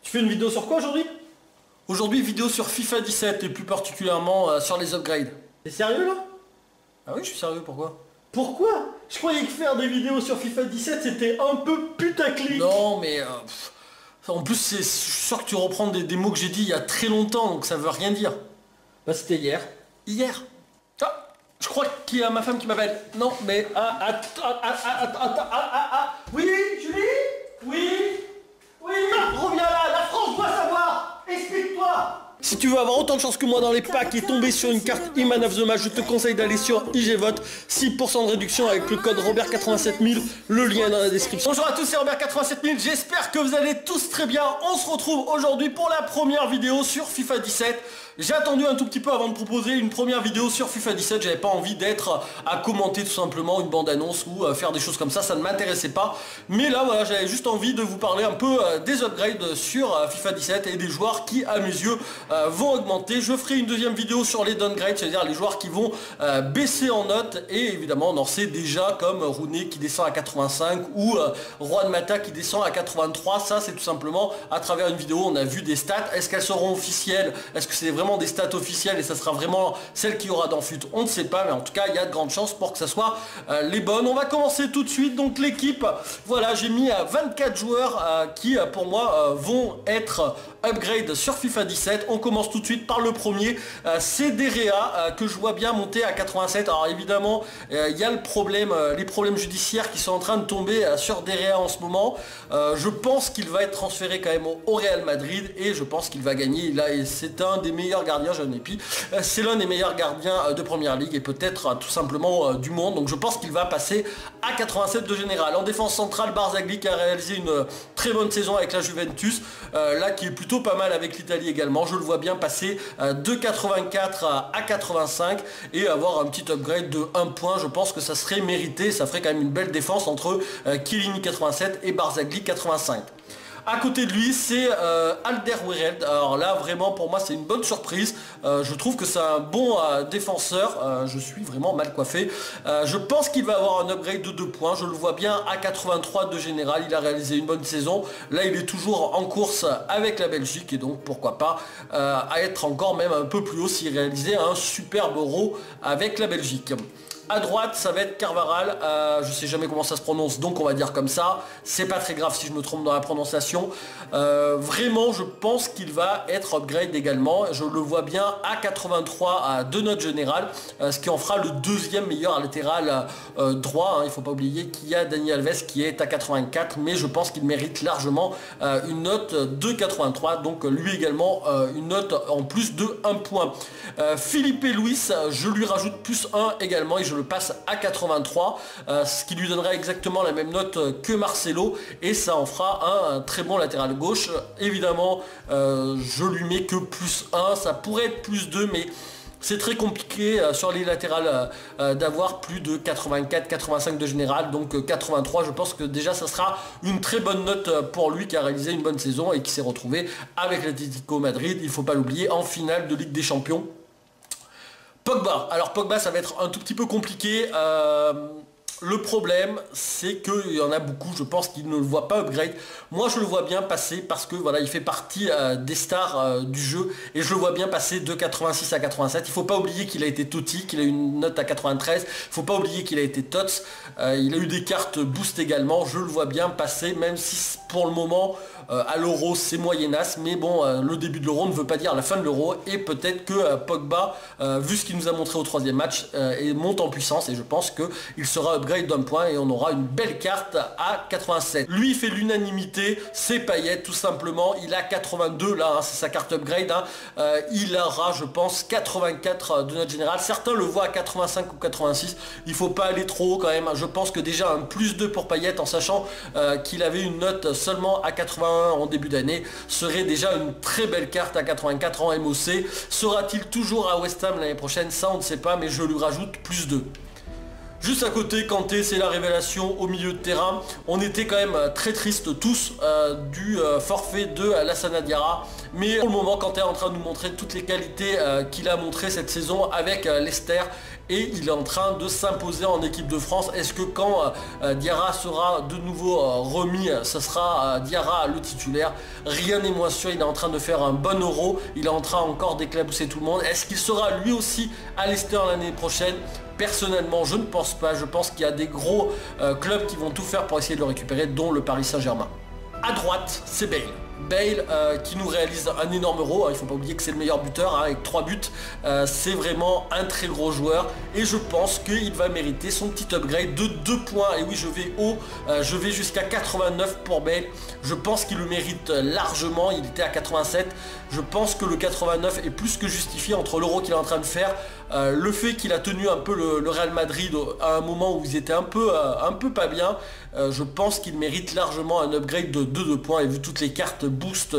Tu fais une vidéo sur quoi aujourd'hui? Aujourd'hui, vidéo sur FIFA 17 et plus particulièrement sur les upgrades. T'es sérieux là? Ah oui, je suis sérieux, pourquoi? Pourquoi? Je croyais que faire des vidéos sur FIFA 17 c'était un peu putaclic. Non mais... en plus, je suis sûr que tu reprends des mots que j'ai dit il y a très longtemps, donc ça veut rien dire. Bah c'était hier. Hier? Ah, je crois qu'il y a ma femme qui m'appelle. Non, mais... Oui, Julie? Oui? Oui? Reviens là, la France doit savoir. Explique-toi. Si tu veux avoir autant de chance que moi dans les packs et tomber sur une carte E-Man of the Match, je te conseille d'aller sur IGVote. 6% de réduction avec le code Robert87000, le lien dans la description. Bonjour à tous, c'est Robert87000, j'espère que vous allez tous très bien. On se retrouve aujourd'hui pour la première vidéo sur FIFA 17. J'ai attendu un tout petit peu avant de proposer une première vidéo sur FIFA 17, j'avais pas envie d'être à commenter tout simplement une bande-annonce ou faire des choses comme ça ne m'intéressait pas. Mais là voilà, j'avais juste envie de vous parler un peu des upgrades sur FIFA 17 et des joueurs qui à mes yeux vont augmenter. Je ferai une deuxième vidéo sur les downgrades, c'est-à-dire les joueurs qui vont baisser en note, et évidemment on en sait déjà comme Rooney qui descend à 85 ou Juan Mata qui descend à 83. Ça c'est tout simplement à travers une vidéo, on a vu des stats. Est-ce qu'elles seront officielles? Est-ce que c'est vraiment des stats officielles et ça sera vraiment celle qu'il y aura dans FUT? On ne sait pas, mais en tout cas il y a de grandes chances pour que ça soit les bonnes. On va commencer tout de suite. Donc l'équipe, voilà, j'ai mis 24 joueurs qui pour moi vont être upgrade sur FIFA 17. On commence tout de suite par le premier, c'est Derea que je vois bien monter à 87. Alors évidemment il y a le problème, les problèmes judiciaires qui sont en train de tomber sur Derea en ce moment. Je pense qu'il va être transféré quand même au Real Madrid et je pense qu'il va gagner. Là, c'est un des meilleurs gardiens, Jean Épi. C'est l'un des meilleurs gardiens de Première Ligue et peut-être tout simplement du monde. Donc je pense qu'il va passer à 87 de général. En défense centrale, Barzagli qui a réalisé une très bonne saison avec la Juventus, là qui est plutôt pas mal avec l'Italie également. Je le vois bien passer de 84 à 85 et avoir un petit upgrade de 1 point. Je pense que ça serait mérité. Ça ferait quand même une belle défense entre Chiellini 87 et Barzagli 85. À côté de lui, c'est Alderweireld. Alors là, vraiment, pour moi, c'est une bonne surprise. Je trouve que c'est un bon défenseur. Je suis vraiment mal coiffé. Je pense qu'il va avoir un upgrade de 2 points. Je le vois bien à 83 de général. Il a réalisé une bonne saison. Là, il est toujours en course avec la Belgique. Et donc, pourquoi pas à être encore même un peu plus haut s'il réalisait un superbe Euro avec la Belgique. À droite, ça va être Carvajal, je sais jamais comment ça se prononce, donc on va dire comme ça. C'est pas très grave si je me trompe dans la prononciation. Vraiment, je pense qu'il va être upgrade également. Je le vois bien à 83 à 2 notes générales, ce qui en fera le deuxième meilleur latéral droit. Il faut pas oublier qu'il y a Dani Alves qui est à 84, mais je pense qu'il mérite largement une note de 83. Donc lui également une note en plus de 1 point. Filipe Luis, je lui rajoute plus 1 également et je le passe à 83, ce qui lui donnera exactement la même note que Marcelo et ça en fera un très bon latéral gauche. Évidemment je lui mets que plus 1, ça pourrait être plus 2 mais c'est très compliqué sur les latérales d'avoir plus de 84-85 de général, donc 83, je pense que déjà ça sera une très bonne note pour lui qui a réalisé une bonne saison et qui s'est retrouvé avec l'Atlético Madrid, il faut pas l'oublier, en finale de Ligue des Champions. Pogba, alors Pogba ça va être un tout petit peu compliqué, le problème c'est qu'il y en a beaucoup, je pense qu'ils ne le voient pas upgrade. Moi je le vois bien passer parce que voilà, il fait partie des stars du jeu et je le vois bien passer de 86 à 87. Il faut pas oublier qu'il a été Totti, qu'il a une note à 93, il faut pas oublier qu'il a été Tots, il a eu des cartes boost également. Je le vois bien passer, même si pour le moment à l'Euro c'est moyennasse, mais bon, le début de l'Euro ne veut pas dire la fin de l'Euro et peut-être que Pogba, vu ce qu'il nous a montré au troisième match, monte en puissance et je pense qu'il sera upgrade d'1 point et on aura une belle carte à 87. Lui il fait l'unanimité, c'est Payet tout simplement, il a 82 là, c'est sa carte upgrade, il aura je pense 84 de note générale, certains le voient à 85 ou 86, il faut pas aller trop haut quand même, je pense que déjà un plus 2 pour Payet en sachant qu'il avait une note seulement à 81 en début d'année serait déjà une très belle carte à 84 en MOC. Sera-t-il toujours à West Ham l'année prochaine? Ça on ne sait pas, mais je lui rajoute plus 2. Juste à côté, Kanté, c'est la révélation au milieu de terrain. On était quand même très tristes tous du forfait de Lassana Diarra. Mais pour le moment, Kanté est en train de nous montrer toutes les qualités qu'il a montrées cette saison avec Leicester. et il est en train de s'imposer en équipe de France. Est-ce que quand Diarra sera de nouveau remis, ce sera Diarra le titulaire? Rien n'est moins sûr, il est en train de faire un bon Euro, il est en train encore d'éclabousser tout le monde. Est-ce qu'il sera lui aussi à Leicester l'année prochaine? Personnellement, je ne pense pas. Je pense qu'il y a des gros clubs qui vont tout faire pour essayer de le récupérer, dont le Paris Saint-Germain. À droite, c'est Bale. Bale qui nous réalise un énorme Euro, il ne faut pas oublier que c'est le meilleur buteur avec 3 buts, c'est vraiment un très gros joueur et je pense qu'il va mériter son petit upgrade de 2 points. Et oui, je vais haut, je vais jusqu'à 89 pour Bale, je pense qu'il le mérite largement. Il était à 87, je pense que le 89 est plus que justifié entre l'Euro qu'il est en train de faire, le fait qu'il a tenu un peu le Real Madrid à un moment où ils étaient un peu pas bien. Je pense qu'il mérite largement un upgrade de 2 points, et vu toutes les cartes boost,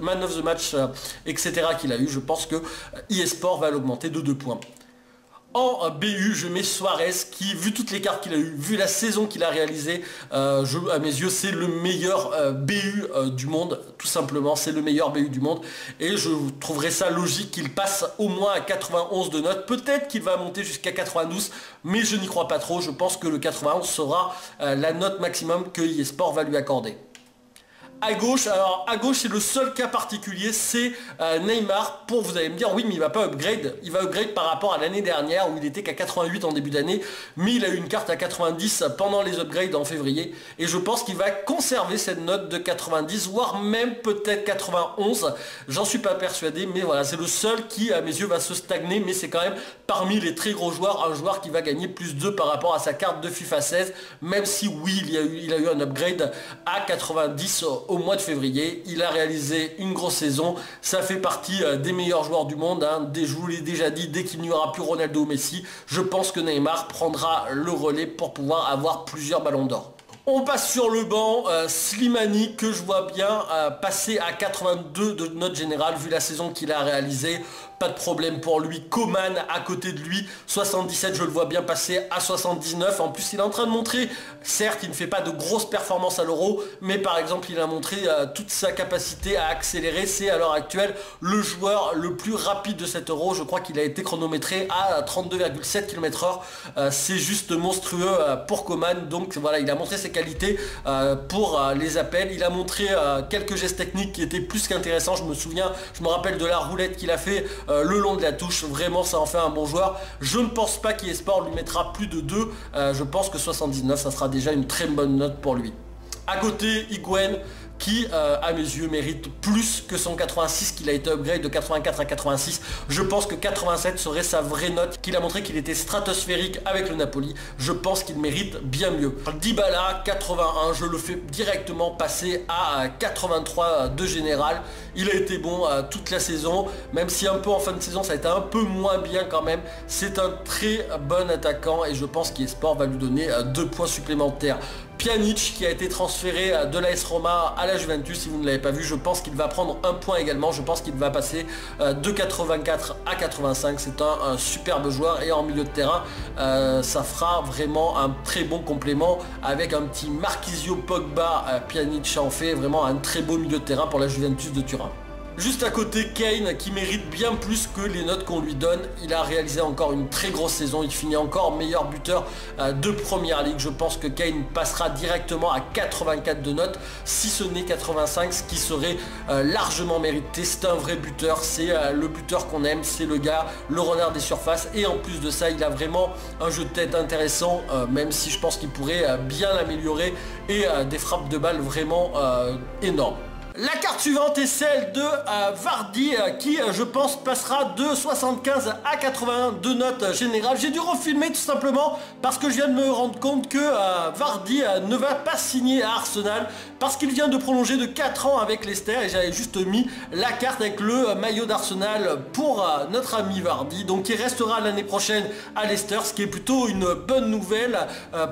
man of the match, etc. qu'il a eu, je pense que eSport va l'augmenter de 2 points. En BU, je mets Suarez qui, vu toutes les cartes qu'il a eues, vu la saison qu'il a réalisée, à mes yeux, c'est le meilleur BU du monde, tout simplement, c'est le meilleur BU du monde. Et je trouverais ça logique qu'il passe au moins à 91 de notes. Peut-être qu'il va monter jusqu'à 92, mais je n'y crois pas trop. Je pense que le 91 sera la note maximum que eSport va lui accorder. À gauche, alors à gauche c'est le seul cas particulier, c'est Neymar. Vous allez me dire oui, mais il va pas upgrade, il va upgrade par rapport à l'année dernière où il était qu'à 88 en début d'année, mais il a eu une carte à 90 pendant les upgrades en février, et je pense qu'il va conserver cette note de 90, voire même peut-être 91, j'en suis pas persuadé, mais voilà, c'est le seul qui à mes yeux va se stagner, mais c'est quand même parmi les très gros joueurs, un joueur qui va gagner plus 2 par rapport à sa carte de FIFA 16, même si oui, il a eu un upgrade à 90 au mois de février. Il a réalisé une grosse saison, ça fait partie des meilleurs joueurs du monde, je vous l'ai déjà dit, dès qu'il n'y aura plus Ronaldo ou Messi, je pense que Neymar prendra le relais pour pouvoir avoir plusieurs ballons d'or. On passe sur le banc, Slimani que je vois bien passer à 82 de note générale vu la saison qu'il a réalisée. Pas de problème pour lui. Coman à côté de lui, 77, je le vois bien passer à 79. En plus, il est en train de montrer, certes, il ne fait pas de grosses performances à l'Euro, mais par exemple, il a montré toute sa capacité à accélérer. C'est à l'heure actuelle le joueur le plus rapide de cet Euro. Je crois qu'il a été chronométré à 32,7 km/h. C'est juste monstrueux pour Coman. Donc voilà, il a montré ses qualités pour les appels. Il a montré quelques gestes techniques qui étaient plus qu'intéressants. Je me rappelle de la roulette qu'il a fait le long de la touche. Vraiment, ça en fait un bon joueur. Je ne pense pas qu'eSport lui mettra plus de 2. Je pense que 79, ça sera déjà une très bonne note pour lui. À côté, Higuaín qui, à mes yeux, mérite plus que son 86 qu'il a été upgrade de 84 à 86. Je pense que 87 serait sa vraie note, qu'il a montré qu'il était stratosphérique avec le Napoli. Je pense qu'il mérite bien mieux. Dybala, 81, je le fais directement passer à 83 de général. Il a été bon toute la saison, même si un peu en fin de saison ça a été un peu moins bien quand même. C'est un très bon attaquant et je pense qu'eSport va lui donner 2 points supplémentaires. Pjanic qui a été transféré de l'AS Roma à la Juventus, si vous ne l'avez pas vu, je pense qu'il va prendre 1 point également. Je pense qu'il va passer de 84 à 85. C'est un superbe joueur et en milieu de terrain ça fera vraiment un très bon complément avec un petit Marquisio Pogba. Pjanic en fait vraiment un très beau milieu de terrain pour la Juventus de Turin. Juste à côté, Kane qui mérite bien plus que les notes qu'on lui donne. Il a réalisé encore une très grosse saison. Il finit encore meilleur buteur de Première Ligue. Je pense que Kane passera directement à 84 de notes, si ce n'est 85, ce qui serait largement mérité. C'est un vrai buteur. C'est le buteur qu'on aime. C'est le gars, le renard des surfaces. Et en plus de ça, il a vraiment un jeu de tête intéressant, même si je pense qu'il pourrait bien l'améliorer. Et des frappes de balles vraiment énormes. La carte suivante est celle de Vardy qui je pense passera de 75 à 81 de note générale. J'ai dû refilmer tout simplement parce que je viens de me rendre compte que Vardy ne va pas signer à Arsenal parce qu'il vient de prolonger de 4 ans avec Leicester et j'avais juste mis la carte avec le maillot d'Arsenal pour notre ami Vardy. Donc il restera l'année prochaine à Leicester, ce qui est plutôt une bonne nouvelle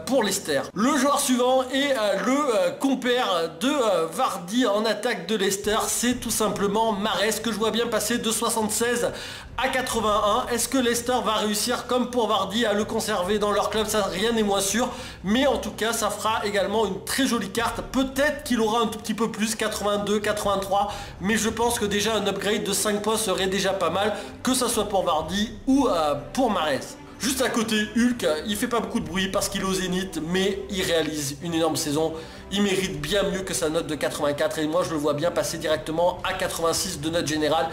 pour Leicester. Le joueur suivant est le compère de Vardy en attaque de Leicester, c'est tout simplement Mahrez que je vois bien passer de 76 à 81. Est-ce que Leicester va réussir comme pour Vardy à le conserver dans leur club? Ça, rien n'est moins sûr, mais en tout cas ça fera également une très jolie carte. Peut-être qu'il aura un tout petit peu plus, 82, 83, mais je pense que déjà un upgrade de 5 points serait déjà pas mal, que ça soit pour Vardy ou pour Mahrez. Juste à côté, Hulk, il fait pas beaucoup de bruit parce qu'il est au zénith, mais il réalise une énorme saison. Il mérite bien mieux que sa note de 84 et moi je le vois bien passer directement à 86 de note générale.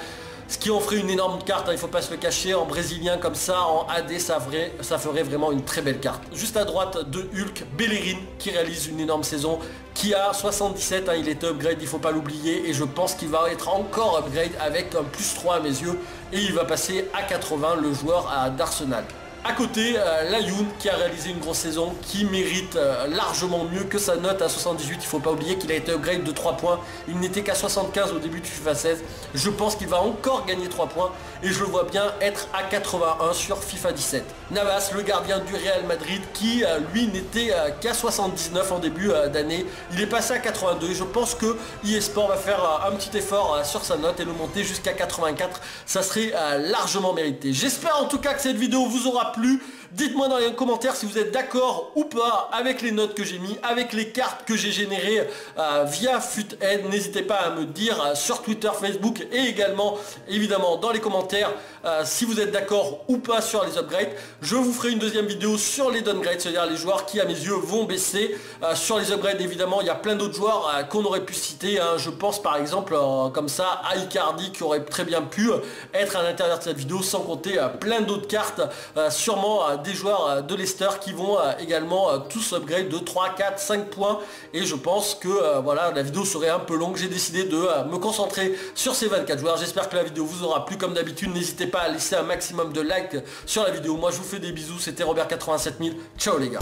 Ce qui en ferait une énorme carte, hein, il faut pas se le cacher, en brésilien comme ça, en AD, ça ferait vraiment une très belle carte. Juste à droite de Hulk, Bellerin qui réalise une énorme saison, qui a 77, hein, il était upgrade, il faut pas l'oublier, et je pense qu'il va être encore upgrade avec un +3 à mes yeux, et il va passer à 80, le joueur d'Arsenal. À côté, Layun qui a réalisé une grosse saison, qui mérite largement mieux que sa note à 78. Il faut pas oublier qu'il a été upgrade de 3 points. Il n'était qu'à 75 au début du FIFA 16. Je pense qu'il va encore gagner 3 points et je le vois bien être à 81 sur FIFA 17. Navas, le gardien du Real Madrid, qui lui n'était qu'à 79 en début d'année. Il est passé à 82 et je pense que eSport va faire un petit effort sur sa note et le monter jusqu'à 84. Ça serait largement mérité. J'espère en tout cas que cette vidéo vous aura plu. Dites-moi dans les commentaires si vous êtes d'accord ou pas avec les notes que j'ai mis, avec les cartes que j'ai générées via Futhead. N'hésitez pas à me dire sur Twitter, Facebook et également évidemment dans les commentaires si vous êtes d'accord ou pas sur les upgrades. Je vous ferai une deuxième vidéo sur les downgrades, c'est-à-dire les joueurs qui à mes yeux vont baisser. Sur les upgrades évidemment il y a plein d'autres joueurs qu'on aurait pu citer, hein. Je pense par exemple comme ça à Icardi qui aurait très bien pu être à l'intérieur de cette vidéo, sans compter plein d'autres cartes, sûrement des joueurs de Leicester qui vont également tous upgrade de 3, 4, 5 points, et je pense que voilà, la vidéo serait un peu longue. J'ai décidé de me concentrer sur ces 24 joueurs. J'espère que la vidéo vous aura plu. Comme d'habitude, n'hésitez pas à laisser un maximum de likes sur la vidéo. Moi je vous fais des bisous, c'était Robert 87 000, ciao les gars.